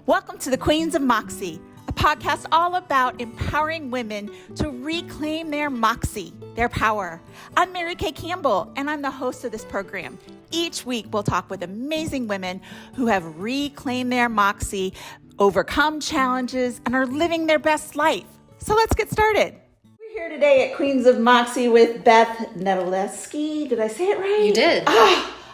Welcome to the Queens of Moxie, a podcast all about empowering women to reclaim their Moxie, their power. I'm Mary Kay Campbell, and I'm the host of this program. Each week, we'll talk with amazing women who have reclaimed their Moxie, overcome challenges, and are living their best life. So let's get started. We're here today at Queens of Moxie with Beth Nedaleski. Did I say it right? You did.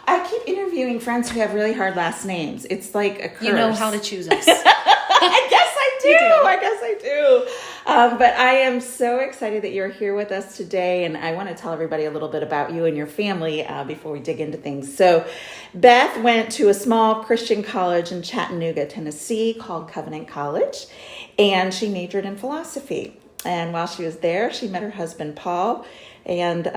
I keep interviewing friends who have really hard last names. It's like a curse. You know how to choose us. I guess I do. But I am so excited that you're here with us today, and I want to tell everybody a little bit about you and your family before we dig into things. So Beth went to a small Christian college in Chattanooga, Tennessee called Covenant College, and she majored in philosophy. And while she was there, she met her husband, Paul, and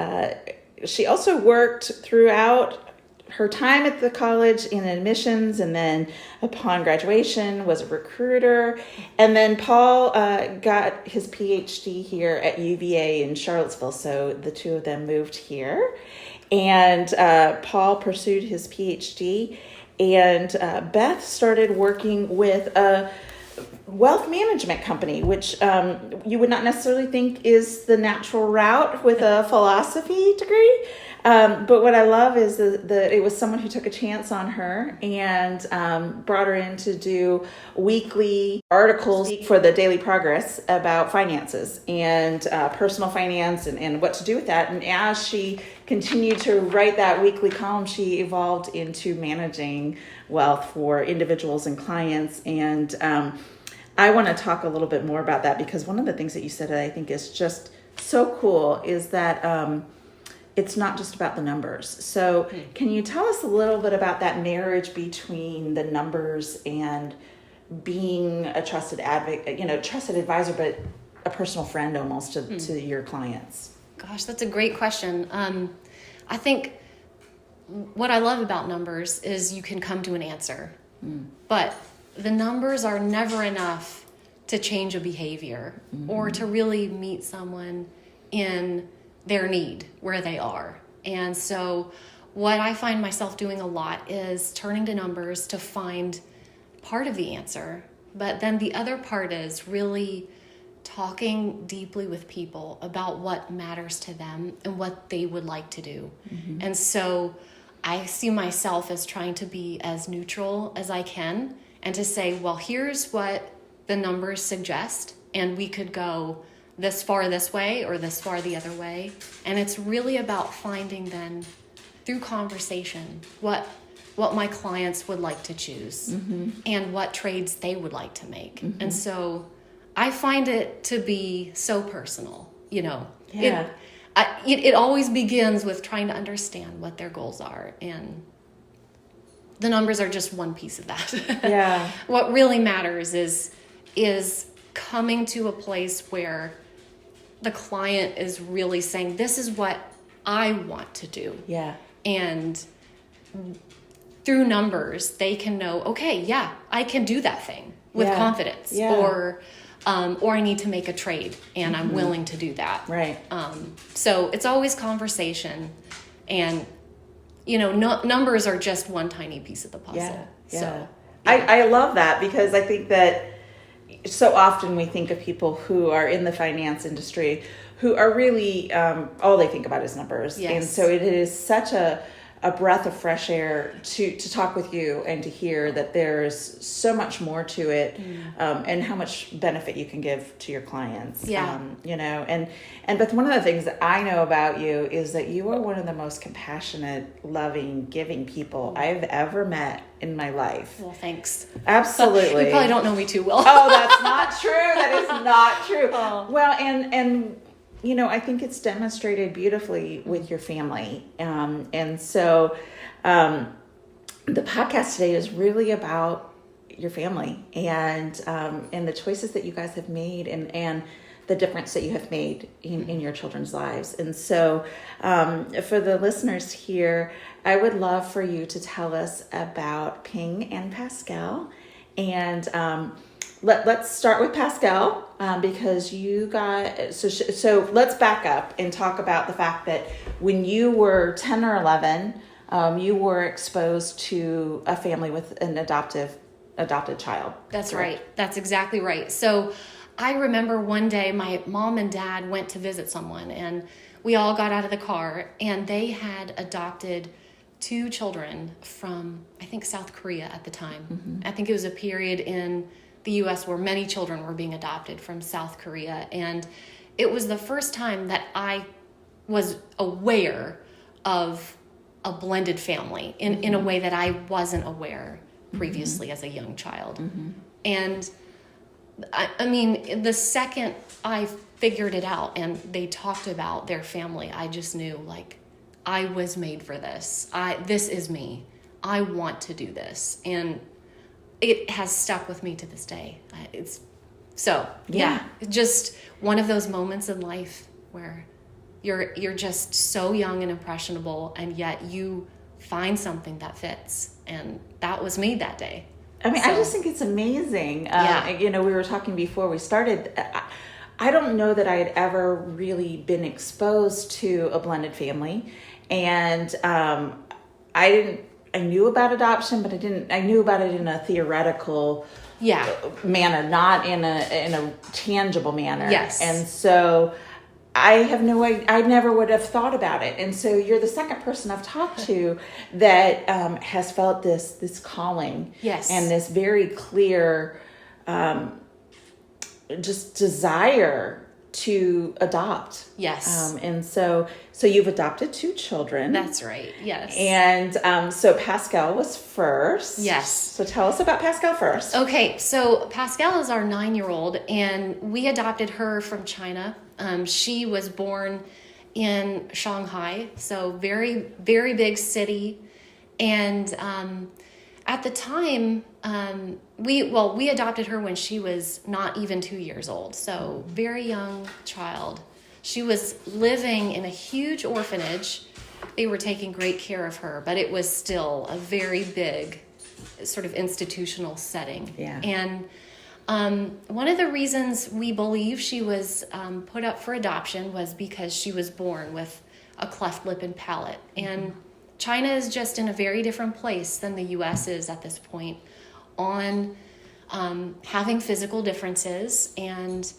she also worked throughout her time at the college in admissions, and then upon graduation was a recruiter. And then Paul got his PhD here at UVA in Charlottesville, so the two of them moved here. And Paul pursued his PhD, and Beth started working with a wealth management company, which you would not necessarily think is the natural route with a philosophy degree. But what I love is that it was someone who took a chance on her and brought her in to do weekly articles for the Daily Progress about finances and personal finance and what to do with that. And as she continued to write that weekly column, she evolved into managing wealth for individuals and clients. And I want to talk a little bit more about that, because one of the things that you said that I think is just so cool is that it's not just about the numbers. So can you tell us a little bit about that marriage between the numbers and being a trusted advocate, trusted advisor, but a personal friend almost to your clients? Gosh, that's a great question. I think what I love about numbers is you can come to an answer, but the numbers are never enough to change a behavior or to really meet someone in their need where they are. And so what I find myself doing a lot is turning to numbers to find part of the answer, but then the other part is really talking deeply with people about what matters to them and what they would like to do. And so I see myself as trying to be as neutral as I can and to say, well, here's what the numbers suggest, and we could go this far this way or this far the other way. And it's really about finding then through conversation what my clients would like to choose and what trades they would like to make. And so I find it to be so personal, Yeah. It always begins with trying to understand what their goals are, and the numbers are just one piece of that. Yeah. What really matters is coming to a place where the client is really saying, this is what I want to do. Yeah. And through numbers, they can know, okay, yeah, I can do that thing with confidence. Yeah. Or I need to make a trade and I'm willing to do that. Right. So it's always conversation, and numbers are just one tiny piece of the puzzle. Yeah. Yeah. So I love that, because I think that so often we think of people who are in the finance industry who are really, all they think about is numbers. Yes. And so it is such a breath of fresh air to talk with you and to hear that there's so much more to it, and how much benefit you can give to your clients. Yeah. But one of the things that I know about you is that you are one of the most compassionate, loving, giving people I've ever met in my life. Well, thanks. Absolutely. You probably don't know me too well. Oh, that's not true. That is not true. Oh. Well, and I think it's demonstrated beautifully with your family. And so the podcast today is really about your family and the choices that you guys have made and the difference that you have made in your children's lives. And so for the listeners here, I would love for you to tell us about Ping and Pascal. And let's start with Pascal, because you got, so let's back up and talk about the fact that when you were 10 or 11, you were exposed to a family with an adoptive adopted child. That's correct? right. That's exactly right. So I remember one day my mom and dad went to visit someone, and we all got out of the car, and they had adopted 2 children from, I think, South Korea at the time. I think it was a period in the U.S. where many children were being adopted from South Korea. And it was the first time that I was aware of a blended family in a way that I wasn't aware previously as a young child. And I mean, the second I figured it out and they talked about their family, I just knew, like, I was made for this. This is me. I want to do this. And it has stuck with me to this day. Just one of those moments in life where you're just so young and impressionable, and yet you find something that fits. And that was me that day. I mean, I just think it's amazing. You know, we were talking before we started. I don't know that I had ever really been exposed to a blended family. And I knew about adoption, but I knew about it in a theoretical manner, not in a tangible manner. Yes. And so I never would have thought about it. And so you're the second person I've talked to that has felt this calling. Yes. And this very clear just desire to adopt. Yes. And so you've adopted 2 children. That's right. Yes. And so Pascal was first. Yes. So tell us about Pascal first. Okay, so Pascal is our 9-year-old, and we adopted her from China. She was born in Shanghai, so very, very big city. And at the time, we adopted her when she was not even 2 years old, so very young child. She was living in a huge orphanage. They were taking great care of her, but it was still a very big sort of institutional setting. Yeah. And one of the reasons we believe she was put up for adoption was because she was born with a cleft lip and palate. And China is just in a very different place than the U.S. is at this point on having physical differences. And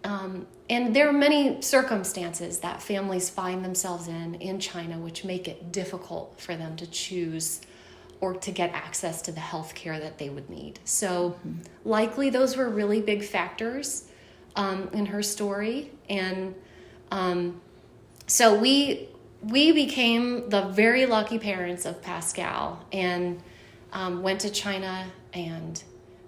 there are many circumstances that families find themselves in China which make it difficult for them to choose or to get access to the health care that they would need. So likely those were really big factors in her story. And so we became the very lucky parents of Pascal and went to China and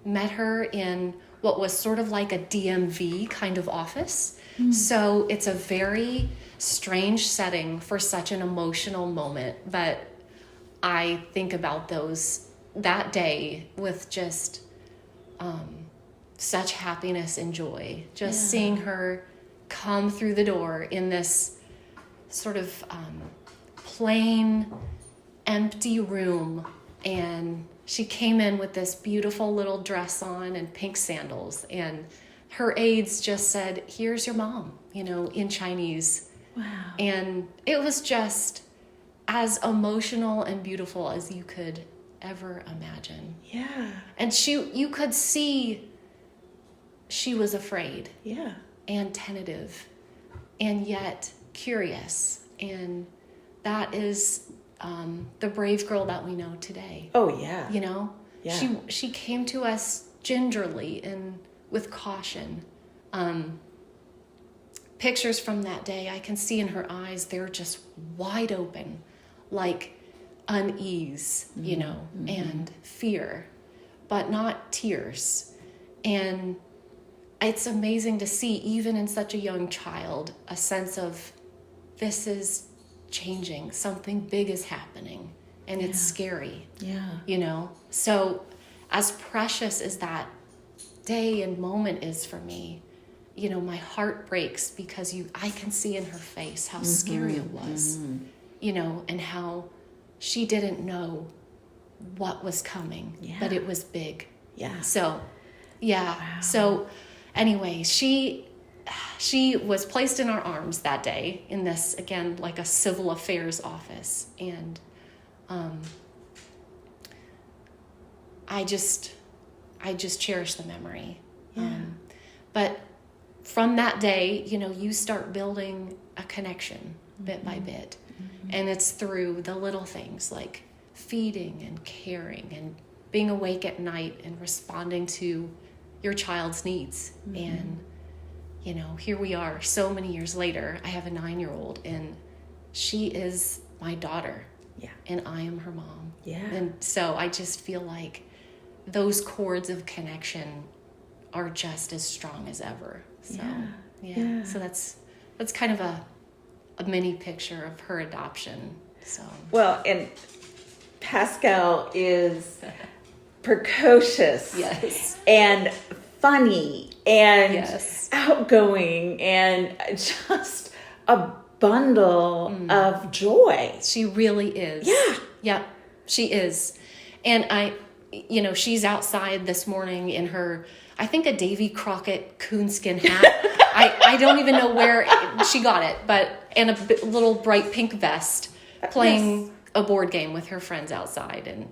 met her in what was sort of like a DMV kind of office. So it's a very strange setting for such an emotional moment, but I think about that day with just such happiness and joy. Just seeing her come through the door in this sort of plain, empty room, and she came in with this beautiful little dress on and pink sandals, and her aides just said, "Here's your mom," in Chinese. Wow. And it was just as emotional and beautiful as you could ever imagine. Yeah. And you could see she was afraid. Yeah. And tentative and yet curious. And that is the brave girl that we know today. Oh, yeah. Yeah. She came to us gingerly and with caution. Pictures from that day, I can see in her eyes, they're just wide open, like unease, and fear, but not tears. And it's amazing to see, even in such a young child, a sense of this is changing, something big is happening, and it's scary. Yeah. So as precious as that day and moment is for me, my heart breaks because I can see in her face how scary it was, and how she didn't know what was coming, but it was big. Yeah. So, yeah. Wow. So anyway, she was placed in our arms that day in this, again, like a civil affairs office. And I just cherish the memory. Yeah. But from that day, you start building a connection bit by bit. And it's through the little things like feeding and caring and being awake at night and responding to your child's needs. And, here we are so many years later. I have a 9-year-old and she is my daughter. Yeah. And I am her mom. Yeah. And so I just feel like those cords of connection are just as strong as ever. So, yeah. So that's kind of a mini picture of her adoption. So, well, and Pascal is precocious. Yes. And funny and Yes. outgoing and just a bundle of joy. She really is. Yeah. Yeah, she is. And she's outside this morning in her, I think, a Davy Crockett coonskin hat. I don't even know where she got it, and a little bright pink vest, playing a board game with her friends outside, and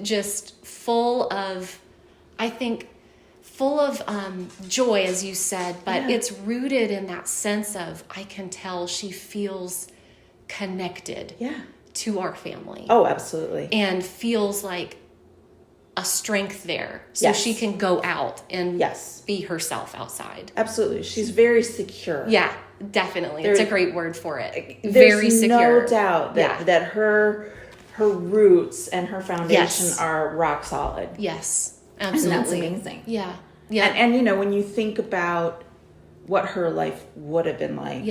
just full of joy, as you said, but it's rooted in that sense of, I can tell she feels connected to our family. Oh, absolutely. And feels like a strength there. So she can go out and be herself outside. Absolutely. She's very secure. Yeah, definitely. It's a great word for it. There's Very secure. no doubt that her roots and her foundation are rock solid. Yes, absolutely. And that's amazing. Yeah. Yeah. And when you think about what her life would have been like,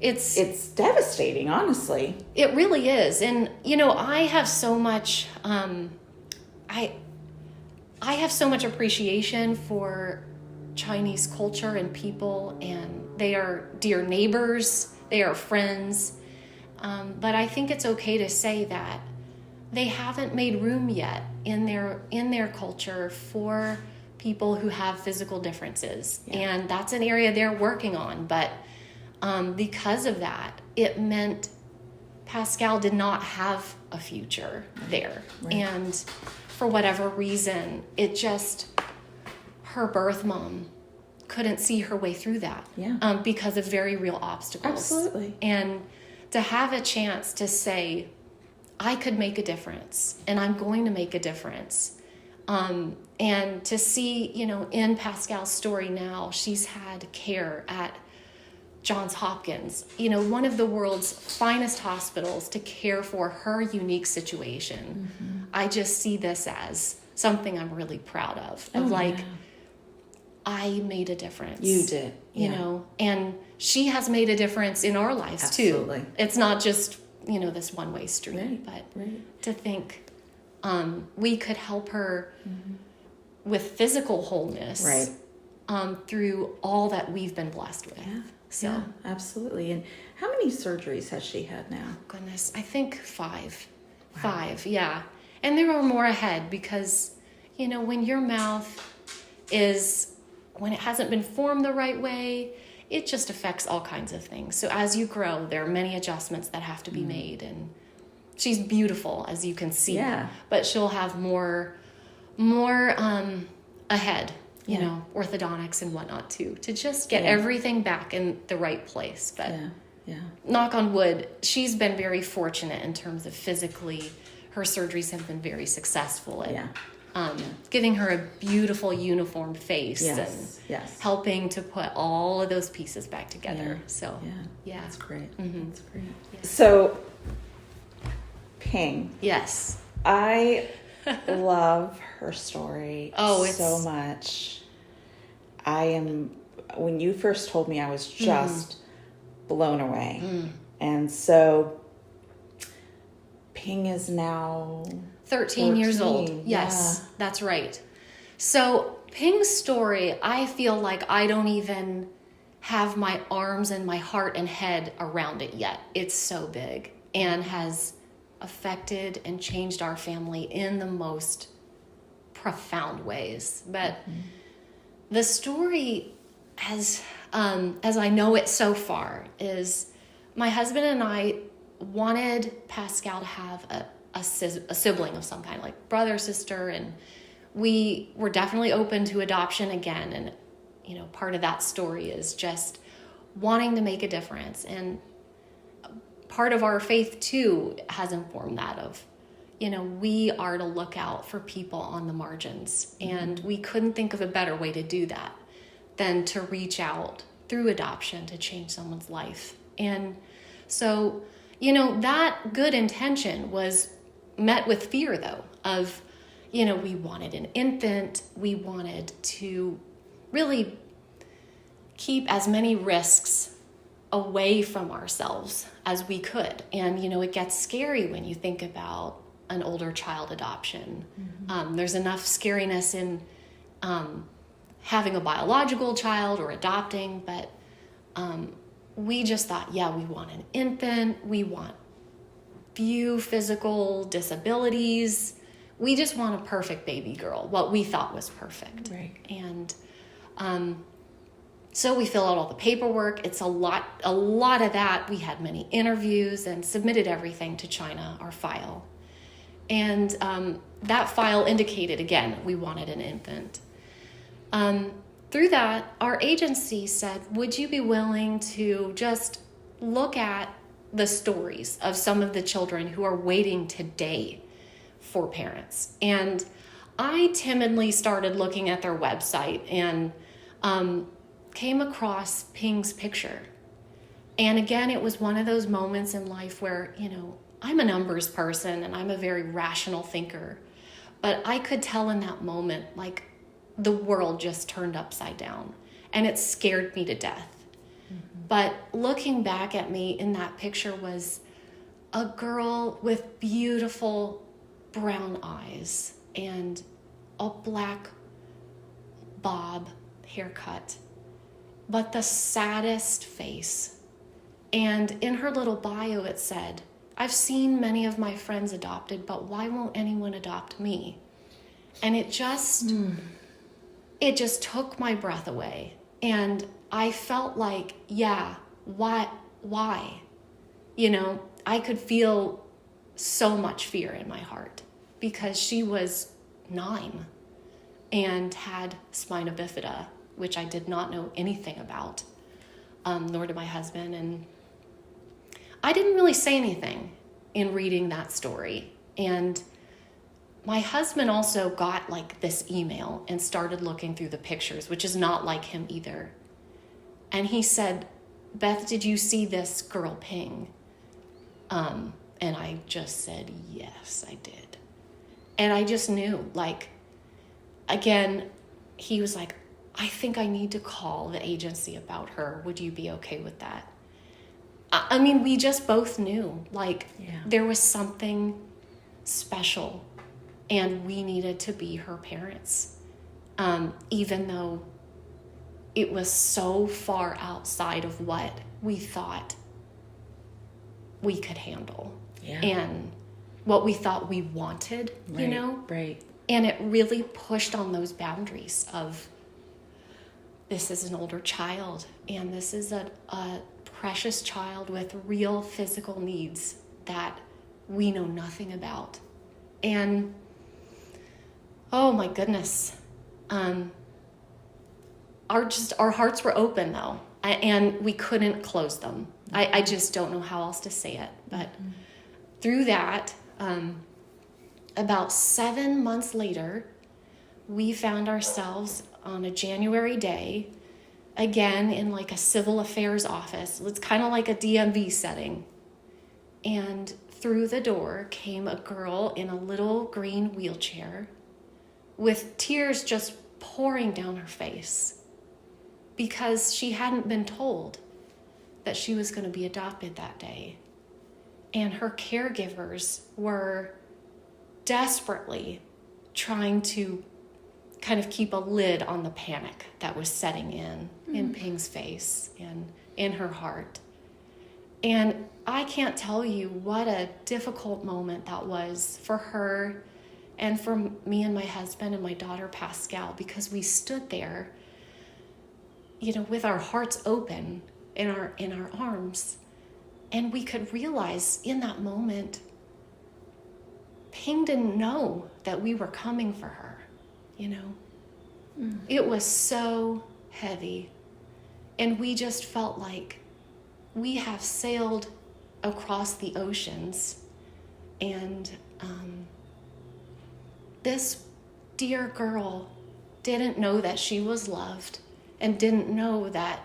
it's devastating, honestly. It really is. And I have so much I have so much appreciation for Chinese culture and people, and they are dear neighbors, they are friends. But I think it's okay to say that they haven't made room yet in their culture for people who have physical differences. And that's an area they're working on. But because of that, it meant Pascal did not have a future there. Right. And for whatever reason, her birth mom couldn't see her way through that because of very real obstacles. Absolutely. And to have a chance to say, I could make a difference, and I'm going to make a difference. And to see, in Pascal's story now, she's had care at Johns Hopkins, one of the world's finest hospitals, to care for her unique situation. Mm-hmm. I just see this as something I'm really proud of. I made a difference. You did. And she has made a difference in our lives Absolutely. too. It's not just, this one-way street, but to think we could help her with physical wholeness through all that we've been blessed with. Yeah. So yeah, absolutely. And how many surgeries has she had now? Goodness, I think 5. Wow. 5, yeah. And there are more ahead because, when your mouth when it hasn't been formed the right way, it just affects all kinds of things. So as you grow, there are many adjustments that have to be made. And she's beautiful, as you can see. Yeah. But she'll have more ahead. Orthodontics and whatnot too, to just get everything back in the right place. But knock on wood, she's been very fortunate in terms of physically. Her surgeries have been very successful at giving her a beautiful uniform face and helping to put all of those pieces back together. So that's great. Mm-hmm. That's great. Yeah. So Ping. Yes. I love her story so much. When you first told me, I was just blown away. And so Ping is now 13 years old. Yes, that's right. So Ping's story, I feel like I don't even have my arms and my heart and head around it yet. It's so big and has affected and changed our family in the most profound ways. But the story, as I know it so far, is my husband and I wanted Pascal to have a sibling of some kind, like brother, sister, and we were definitely open to adoption again. And, you know, part of that story is just wanting to make a difference. And part of our faith too has informed that of, you know, we are to look out for people on the margins. And we couldn't think of a better way to do that than to reach out through adoption to change someone's life. And so, you know, that good intention was met with fear, though, of, you know, we wanted an infant. We wanted to really keep as many risks away from ourselves as we could. And, you know, it gets scary when you think about an older child adoption. There's enough scariness in having a biological child or adopting, but we just thought, yeah, we want an infant. We want few physical disabilities. We just want a perfect baby girl, what we thought was perfect. Right. And so we fill out all the paperwork. It's a lot of that. We had many interviews and submitted everything to China, our file. And that file indicated, again, we wanted an infant. Through that, our agency said, would you be willing to just look at the stories of some of the children who are waiting today for parents? And I timidly started looking at their website and came across Ping's picture. And again, it was one of those moments in life where, you know, I'm a numbers person and I'm a very rational thinker, but I could tell in that moment, like, the world just turned upside down and it scared me to death. But looking back at me in that picture was a girl with beautiful brown eyes and a black bob haircut, but the saddest face. And in her little bio, it said, I've seen many of my friends adopted, but why won't anyone adopt me? And it just took my breath away. And I felt like, yeah, why? You know, I could feel so much fear in my heart because she was 9 and had spina bifida, which I did not know anything about, nor did my husband. And I didn't really say anything in reading that story. And my husband also got like this email and started looking through the pictures, which is not like him either. And he said, Beth, did you see this girl Ping? And I just said, yes, I did. And I just knew, like, again, he was like, I think I need to call the agency about her. Would you be okay with that? I mean, we just both knew, like, there was something special and we needed to be her parents, even though it was so far outside of what we thought we could handle and what we thought we wanted, you know? Right. And it really pushed on those boundaries of, this is an older child and this is a precious child with real physical needs that we know nothing about. And oh my goodness, our hearts were open though, and we couldn't close them. I just don't know how else to say it. But through that, about 7 months later, we found ourselves on a January day, again in like a civil affairs office. It's kind of like a DMV setting. And through the door came a girl in a little green wheelchair with tears just pouring down her face because she hadn't been told that she was going to be adopted that day. And her caregivers were desperately trying to kind of keep a lid on the panic that was setting in Ping's face and in her heart. And I can't tell you what a difficult moment that was for her and for me and my husband and my daughter Pascal, because we stood there, you know, with our hearts open in our arms, and we could realize in that moment Ping didn't know that we were coming for her, you know. It was so heavy. And we just felt like we have sailed across the oceans, and this dear girl didn't know that she was loved and didn't know that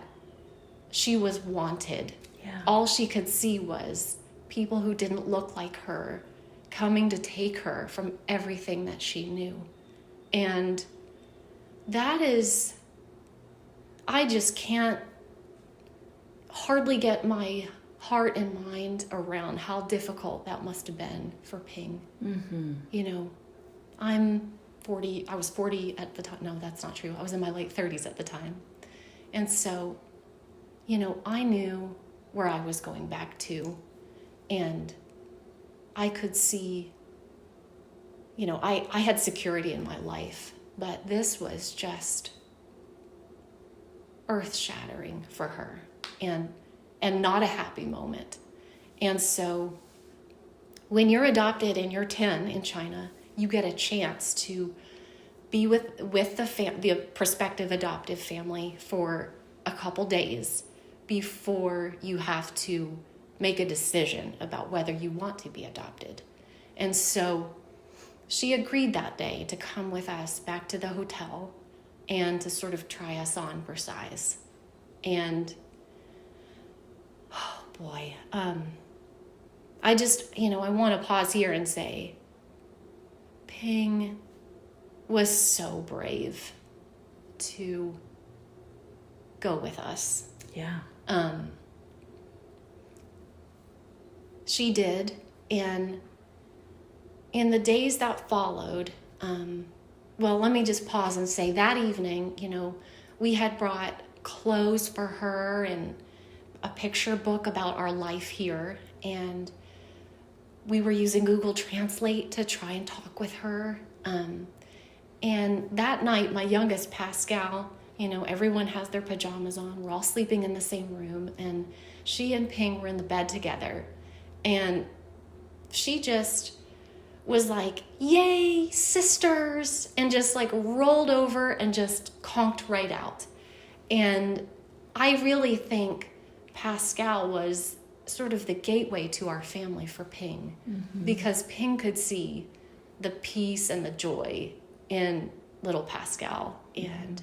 she was wanted. Yeah. All she could see was people who didn't look like her coming to take her from everything that she knew. And that is, I just can't hardly get my heart and mind around how difficult that must have been for Ping. You know, I was 40 at the time. No, that's not true. I was in my late 30s at the time. And so, you know, I knew where I was going back to, and I could see, you know, I had security in my life, but this was just earth-shattering for her, and not a happy moment. And so when you're adopted and you're 10 in China, you get a chance to be with the prospective adoptive family for a couple days before you have to make a decision about whether you want to be adopted. And so she agreed that day to come with us back to the hotel and to sort of try us on for size. And oh boy, I just, you know, I want to pause here and say, Ping was so brave to go with us. Yeah. She did, and in the days that followed, well, let me just pause and say that evening, you know, we had brought clothes for her and a picture book about our life here, and we were using Google Translate to try and talk with her. And that night, my youngest, Pascal, you know, everyone has their pajamas on. We're all sleeping in the same room, and she and Ping were in the bed together. And she just was like, yay, sisters, and just like rolled over and just conked right out. And I really think Pascal was sort of the gateway to our family for Ping, because Ping could see the peace and the joy in little Pascal and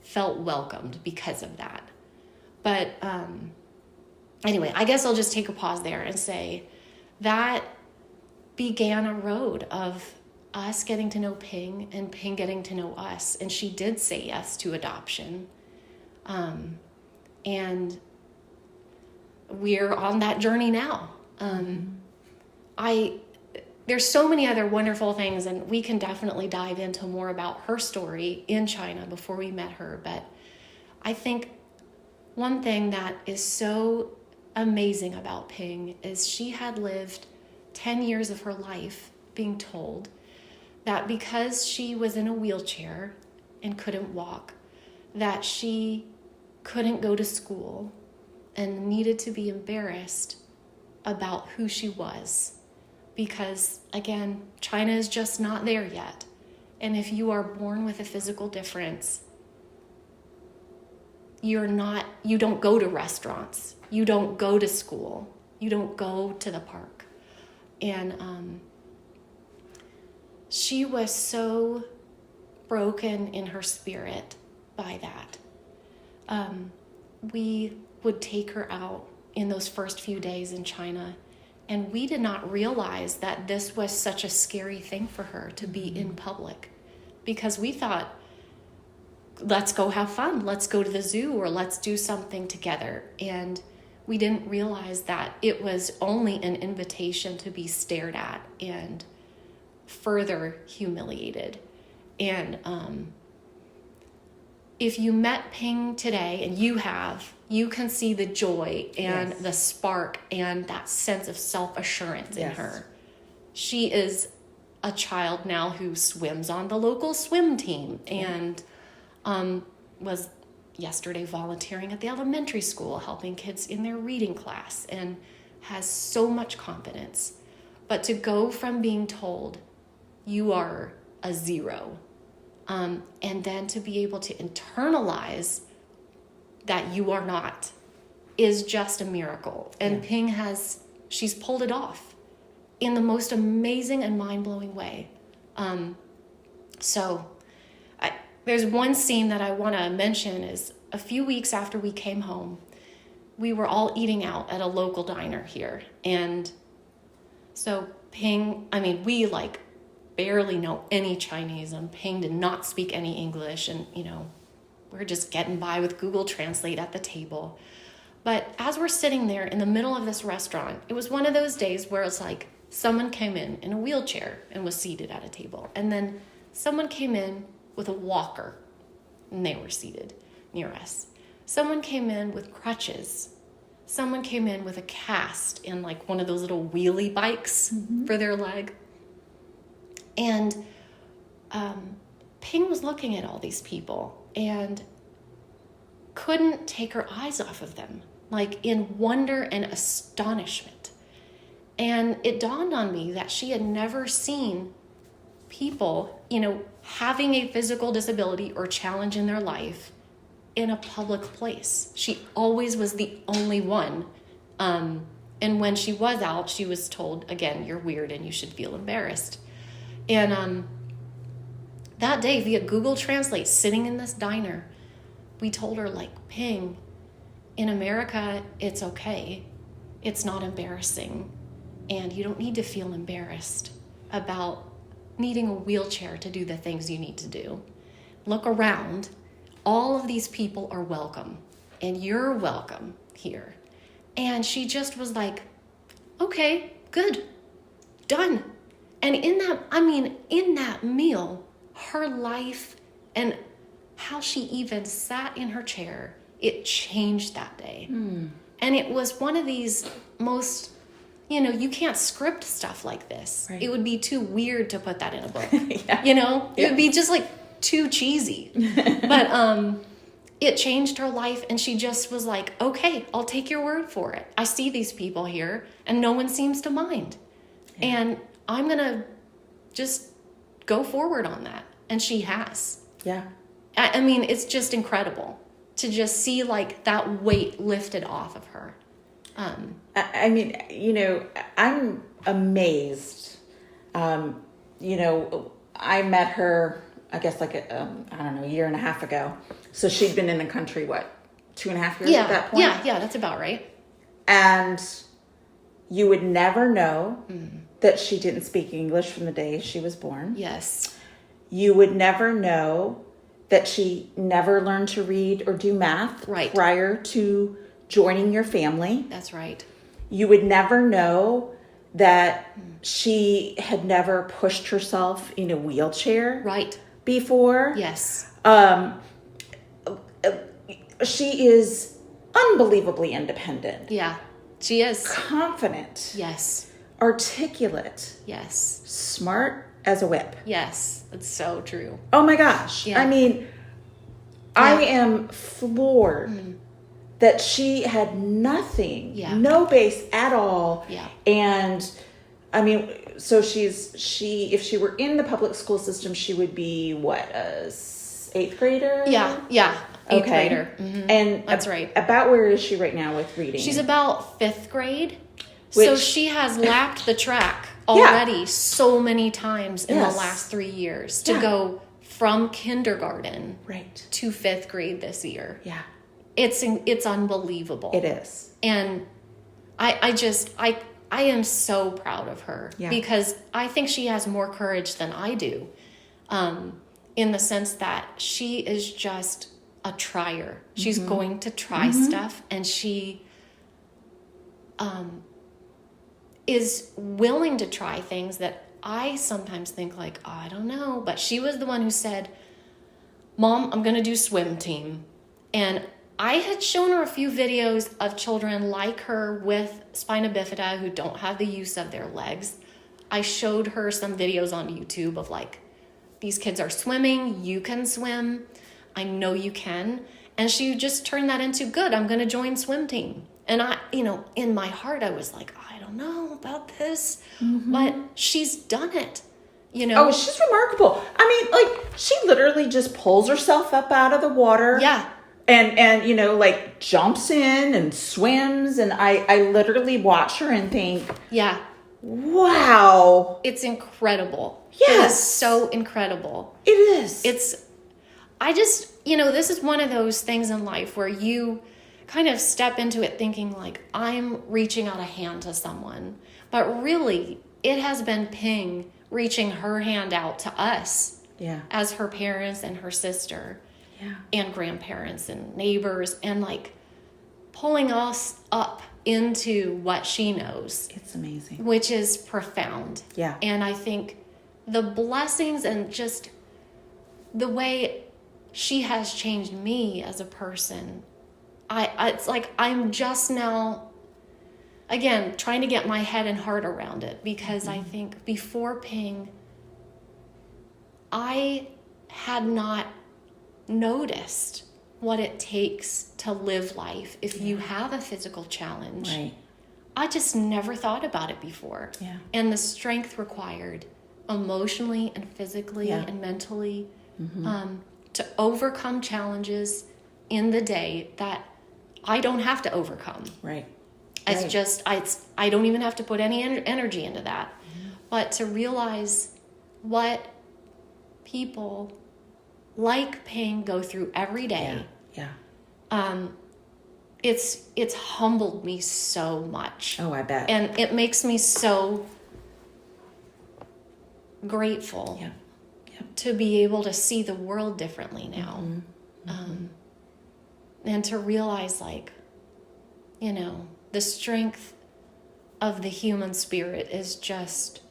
felt welcomed because of that. But anyway, I guess I'll just take a pause there and say that began a road of us getting to know Ping and Ping getting to know us. And she did say yes to adoption. And we're on that journey now. There's so many other wonderful things, and we can definitely dive into more about her story in China before we met her. But I think one thing that is so amazing about Ping is she had lived 10 years of her life being told that because she was in a wheelchair and couldn't walk, that she couldn't go to school and needed to be embarrassed about who she was. Because, again, China is just not there yet. And if you are born with a physical difference, you don't go to restaurants. You don't go to school. You don't go to the park. And she was so broken in her spirit by that. We would take her out in those first few days in China, and we did not realize that this was such a scary thing for her to be in public, because we thought, let's go have fun. Let's go to the zoo, or let's do something together. And we didn't realize that it was only an invitation to be stared at and further humiliated. And if you met Ping today, and you can see the joy and the spark and that sense of self-assurance in her. She is a child now who swims on the local swim team and was yesterday volunteering at the elementary school, helping kids in their reading class, and has so much confidence. But to go from being told you are a 0, and then to be able to internalize that you are not, is just a miracle. And Ping she's pulled it off in the most amazing and mind-blowing way. There's one scene that I want to mention is a few weeks after we came home, we were all eating out at a local diner here. And so Ping, we barely know any Chinese, and Ping did not speak any English. And, we're just getting by with Google Translate at the table. But as we're sitting there in the middle of this restaurant, it was one of those days where it's like someone came in a wheelchair and was seated at a table. And then someone came in with a walker and they were seated near us. Someone came in with crutches. Someone came in with a cast and one of those little wheelie bikes for their leg. And Ping was looking at all these people and couldn't take her eyes off of them, in wonder and astonishment. And it dawned on me that she had never seen people, having a physical disability or challenge in their life in a public place. She always was the only one. And when she was out, she was told, again, you're weird and you should feel embarrassed. And that day, via Google Translate, sitting in this diner, we told her, Ping, in America, it's okay. It's not embarrassing. And you don't need to feel embarrassed about needing a wheelchair to do the things you need to do. Look around. All of these people are welcome. And you're welcome here. And she just was like, okay, good, done. And in that meal, her life and how she even sat in her chair, it changed that day. And it was one of these most, you can't script stuff like this. Right. It would be too weird to put that in a book. It would be just too cheesy. But it changed her life, and she just was like, okay, I'll take your word for it. I see these people here and no one seems to mind. Yeah. And I'm going to just go forward on that. And she has. Yeah. It's just incredible to just see that weight lifted off of her. I'm amazed. I met her, I guess a year and a half ago. So she'd been in the country, 2.5 years at that point? Yeah, that's about right. And you would never know that she didn't speak English from the day she was born. Yes. You would never know that she never learned to read or do math prior to joining your family. That's right. You would never know that she had never pushed herself in a wheelchair before. Yes. She is unbelievably independent. Yeah, she is. Confident. Yes. Articulate. Yes. Smart as a whip. Yes, it's so true. Oh my gosh. Yeah. I am floored that she had nothing, no base at all. Yeah. And so if she were in the public school system, she would be a 8th grader? Yeah. 8th grader. Mm-hmm. And that's right. About where is she right now with reading? She's about 5th grade. So she has lapped the track already so many times in the last 3 years to go from kindergarten to 5th grade this year. Yeah. It's unbelievable. It is. And I am so proud of her because I think she has more courage than I do. In the sense that she is just a trier. She's going to try stuff, and she is willing to try things that I sometimes think I don't know. But she was the one who said, Mom, I'm going to do swim team. And I had shown her a few videos of children like her with spina bifida who don't have the use of their legs. I showed her some videos on YouTube of these kids are swimming, you can swim, I know you can. And she just turned that into, good, I'm going to join swim team. And I, in my heart, I was like, I don't know about this, but she's done it, Oh, she's remarkable. I mean, like, she literally just pulls herself up out of the water. Yeah. And like, jumps in and swims. And I literally watch her and think, Yeah. wow. It's incredible. Yes. It is so incredible. It is. This is one of those things in life where you kind of step into it thinking like, I'm reaching out a hand to someone. But really, it has been Ping reaching her hand out to us as her parents and her sister and grandparents and neighbors, and like pulling us up into what she knows. It's amazing. Which is profound. Yeah. And I think the blessings and just the way she has changed me as a person, it's like I'm just now, again, trying to get my head and heart around it, because I think before Ping, I had not noticed what it takes to live life if you have a physical challenge. Right. I just never thought about it before. Yeah. And the strength required emotionally and physically and mentally to overcome challenges in the day that I don't have to overcome. Right. It's just, I don't even have to put any energy into that. But to realize what people like Ping go through every day. Yeah. It's humbled me so much. Oh, I bet. And it makes me so grateful to be able to see the world differently now. And to realize, like, the strength of the human spirit is just,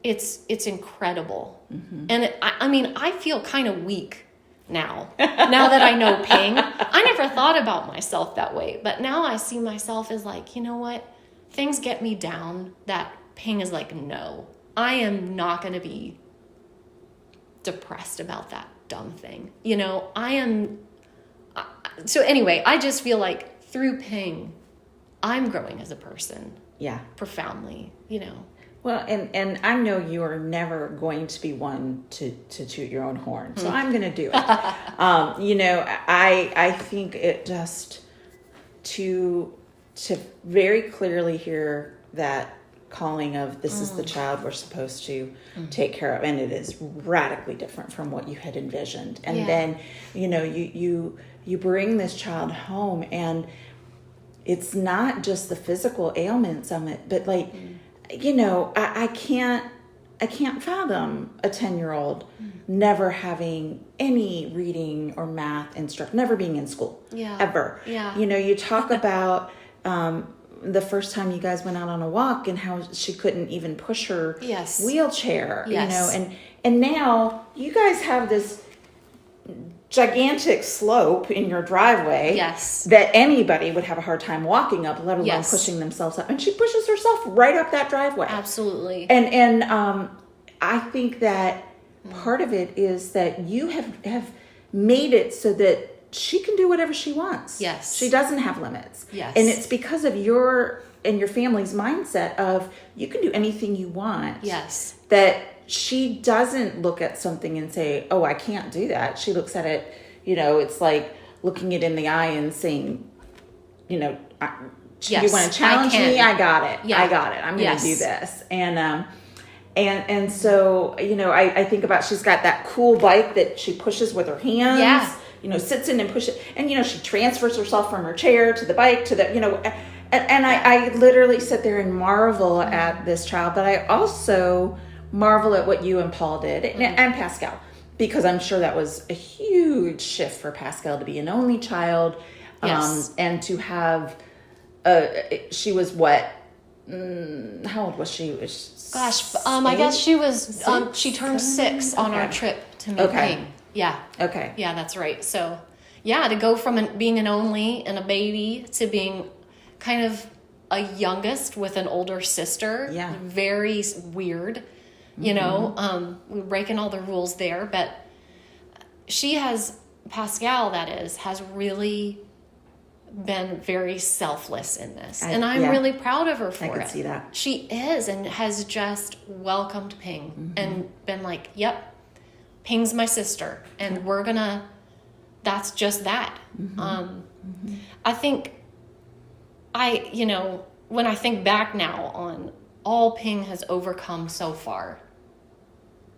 it's incredible. And I feel kind of weak now that I know Ping. I never thought about myself that way, but now I see myself as like, you know what? Things get me down that Ping is like, no, I am not going to be depressed about that dumb thing. So anyway, I just feel like through Ping, I'm growing as a person. Yeah. Profoundly, Well, and I know you are never going to be one to toot your own horn, so I'm going to do it. I think it just to very clearly hear that calling of this is the child we're supposed to take care of, and it is radically different from what you had envisioned. And then, you bring this child home, and it's not just the physical ailments of it, but like. I can't fathom a 10-year-old never having any reading or math instruction, never being in school, ever. Yeah. You talk about the first time you guys went out on a walk and how she couldn't even push her wheelchair, and now you guys have this gigantic slope in your driveway that anybody would have a hard time walking up, let alone pushing themselves up. And she pushes herself right up that driveway. Absolutely. And I think that part of it is that you have made it so that she can do whatever she wants. Yes. She doesn't have limits. Yes. And it's because of your and your family's mindset of you can do anything you want. Yes. That she doesn't look at something and say, oh, I can't do that. She looks at it, it's like looking it in the eye and saying, you want to challenge me? I got it. Yeah. I got it. I'm going to do this. And so, I think about, she's got that cool bike that she pushes with her hands, sits in and pushes, and, she transfers herself from her chair to the bike to the, and I literally sit there and marvel at this child, but I also marvel at what you and Paul did, and Pascal, because I'm sure that was a huge shift for Pascal to be an only child, and to have, she was what, how old was she? Gosh, I guess she was, she turned 6 on our trip to meet Ping. Yeah. Okay. Yeah, that's right. So, to go from being an only and a baby to being kind of a youngest with an older sister. Yeah. Very weird. We're breaking all the rules there, but Pascal, has really been very selfless in this. And I'm really proud of her for it. I can see that. She is, and has just welcomed Ping and been like, yep, Ping's my sister. And we're going to, that's just that. I think when I think back now on all Ping has overcome so far,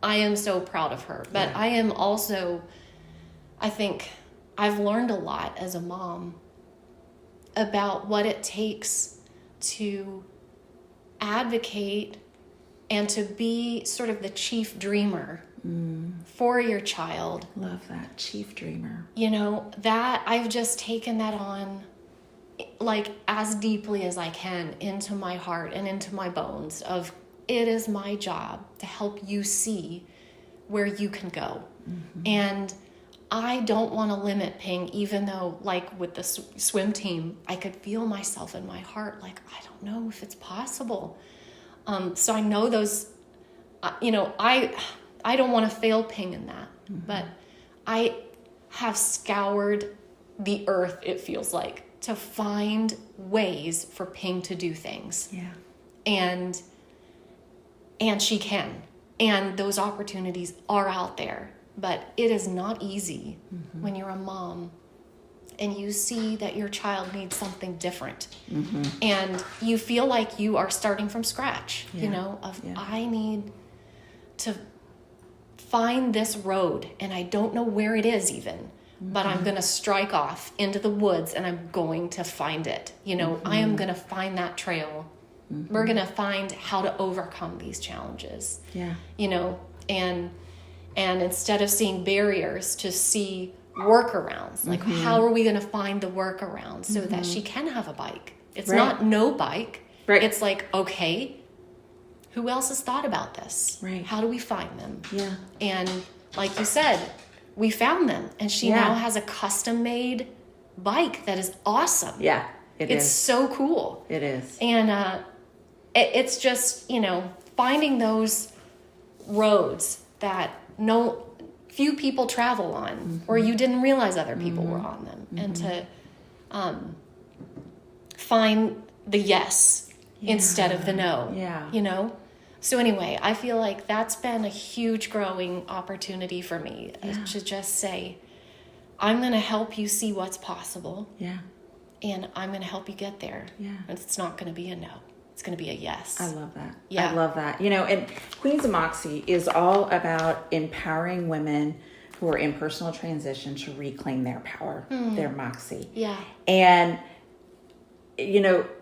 I am so proud of her. But I am also, I think I've learned a lot as a mom about what it takes to advocate and to be sort of the chief dreamer for your child. Love that, chief dreamer. That I've just taken that on like as deeply as I can into my heart and into my bones of it is my job to help you see where you can go. And I don't want to limit Ping, even though like with the swim team, I could feel myself in my heart like, I don't know if it's possible. So I know those, I don't want to fail Ping in that, but I have scoured the earth, it feels like, to find ways for Ping to do things. Yeah. And she can. And those opportunities are out there. But it is not easy when you're a mom and you see that your child needs something different. And you feel like you are starting from scratch, I need to find this road and I don't know where it is even. But I'm going to strike off into the woods and I'm going to find it. I am going to find that trail. We're going to find how to overcome these challenges. Yeah. And instead of seeing barriers, to see workarounds. Like, how are we going to find the workarounds so that she can have a bike? It's not no bike. Right. It's like, okay, who else has thought about this? Right. How do we find them? Yeah. And like you said, we found them, and she now has a custom-made bike that is awesome. Yeah, it's so cool. It is. And it's just, finding those roads that few people travel on, or you didn't realize other people were on them, and to find the yes instead of the no. Yeah. So anyway, I feel like that's been a huge growing opportunity for me to just say, I'm going to help you see what's possible. Yeah. And I'm going to help you get there. Yeah. And it's not going to be a no. It's going to be a yes. I love that. Yeah. I love that. And Queens of Moxie is all about empowering women who are in personal transition to reclaim their power, their Moxie. Yeah. And,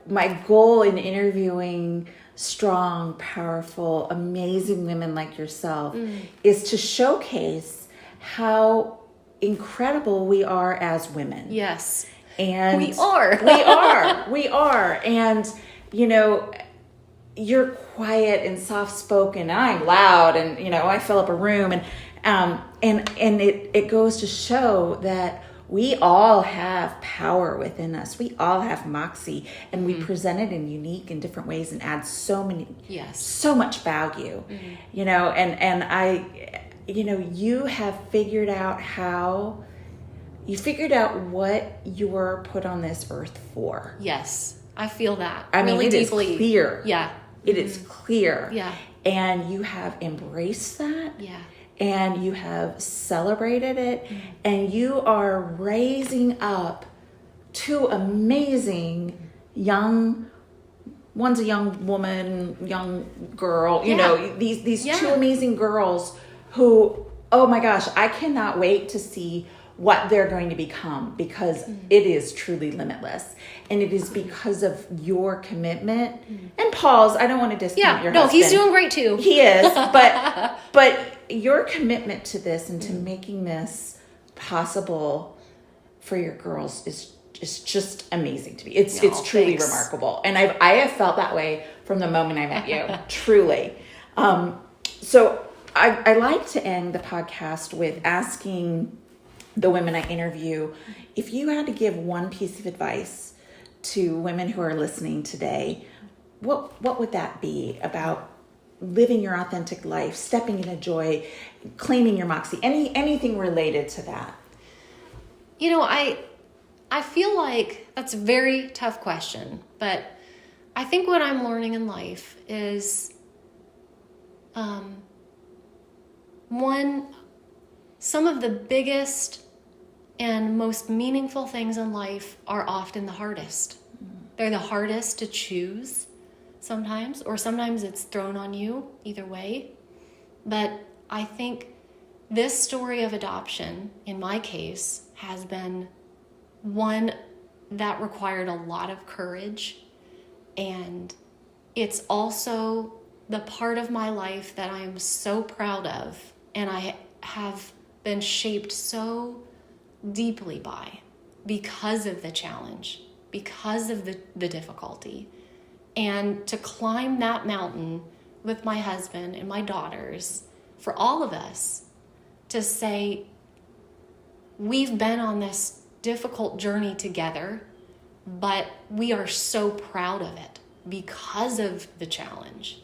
my goal in interviewing strong, powerful, amazing women like yourself is to showcase how incredible we are as women. Yes. And we are. We are. And, you're quiet and soft-spoken. I'm loud and, I fill up a room. And it goes to show that we all have power within us. We all have Moxie, and we present it in unique and different ways and add so much value, and I, you have figured out what you're put on this earth for. Yes. I feel that. I mean, really it deeply. is clear. Yeah. It is clear. Yeah. And you have embraced that. Yeah. And you have celebrated it, and you are raising up two amazing one's a young woman, young girl, these two amazing girls who, oh my gosh, I cannot wait to see what they're going to become, because it is truly limitless. And it is because of your commitment and Paul's. I don't want to discount your husband. He's doing great too. He is, but your commitment to this and to making this possible for your girls is just amazing to me. It's truly remarkable. And I have felt that way from the moment I met you, truly. So I like to end the podcast with asking the women I interview, if you had to give one piece of advice to women who are listening today, what would that be about living your authentic life, stepping into joy, claiming your Moxie, anything related to that? I feel like that's a very tough question, but I think what I'm learning in life is, one, some of the biggest and most meaningful things in life are often the hardest. They're the hardest to choose sometimes, or sometimes it's thrown on you, either way. But I think this story of adoption, in my case, has been one that required a lot of courage. And it's also the part of my life that I am so proud of, and I have been shaped so deeply by, because of the challenge, because of the difficulty. And to climb that mountain with my husband and my daughters, for all of us to say, we've been on this difficult journey together, but we are so proud of it because of the challenge.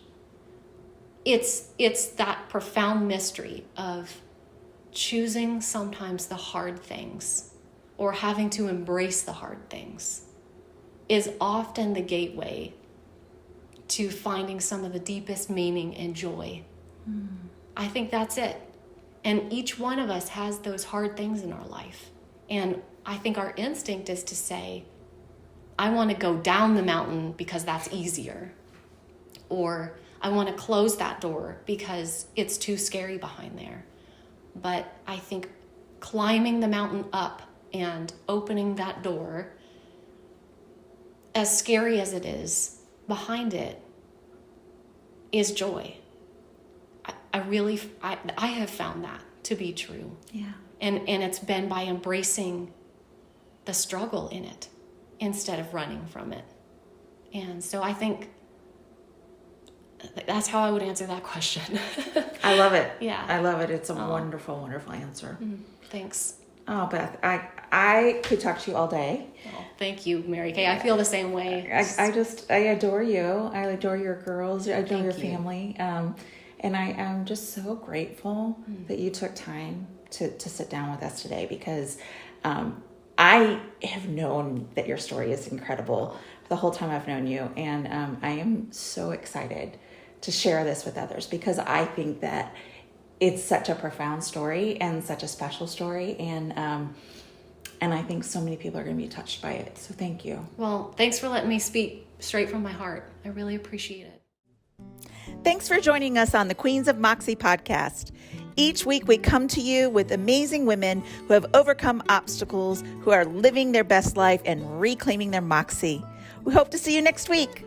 It's that profound mystery of choosing sometimes the hard things, or having to embrace the hard things, is often the gateway to finding some of the deepest meaning and joy. I think that's it. And each one of us has those hard things in our life. And I think our instinct is to say, I want to go down the mountain because that's easier. Or I want to close that door because it's too scary behind there. But I think climbing the mountain up and opening that door, as scary as it is, behind it is joy. I have found that to be true. Yeah. And it's been by embracing the struggle in it instead of running from it. And so I think that's how I would answer that question. I love it. Yeah. I love it. It's a wonderful, wonderful answer. Thanks. Oh, Beth, I could talk to you all day. Oh, thank you, Mary Kay. I feel the same way. I adore you. I adore your girls. I adore Thank your you. family. And I am just so grateful that you took time to sit down with us today, because I have known that your story is incredible the whole time I've known you. And I am so excited to share this with others, because I think that it's such a profound story and such a special story. And I think so many people are going to be touched by it. So thank you. Well, thanks for letting me speak straight from my heart. I really appreciate it. Thanks for joining us on the Queens of Moxie podcast. Each week we come to you with amazing women who have overcome obstacles, who are living their best life and reclaiming their moxie. We hope to see you next week.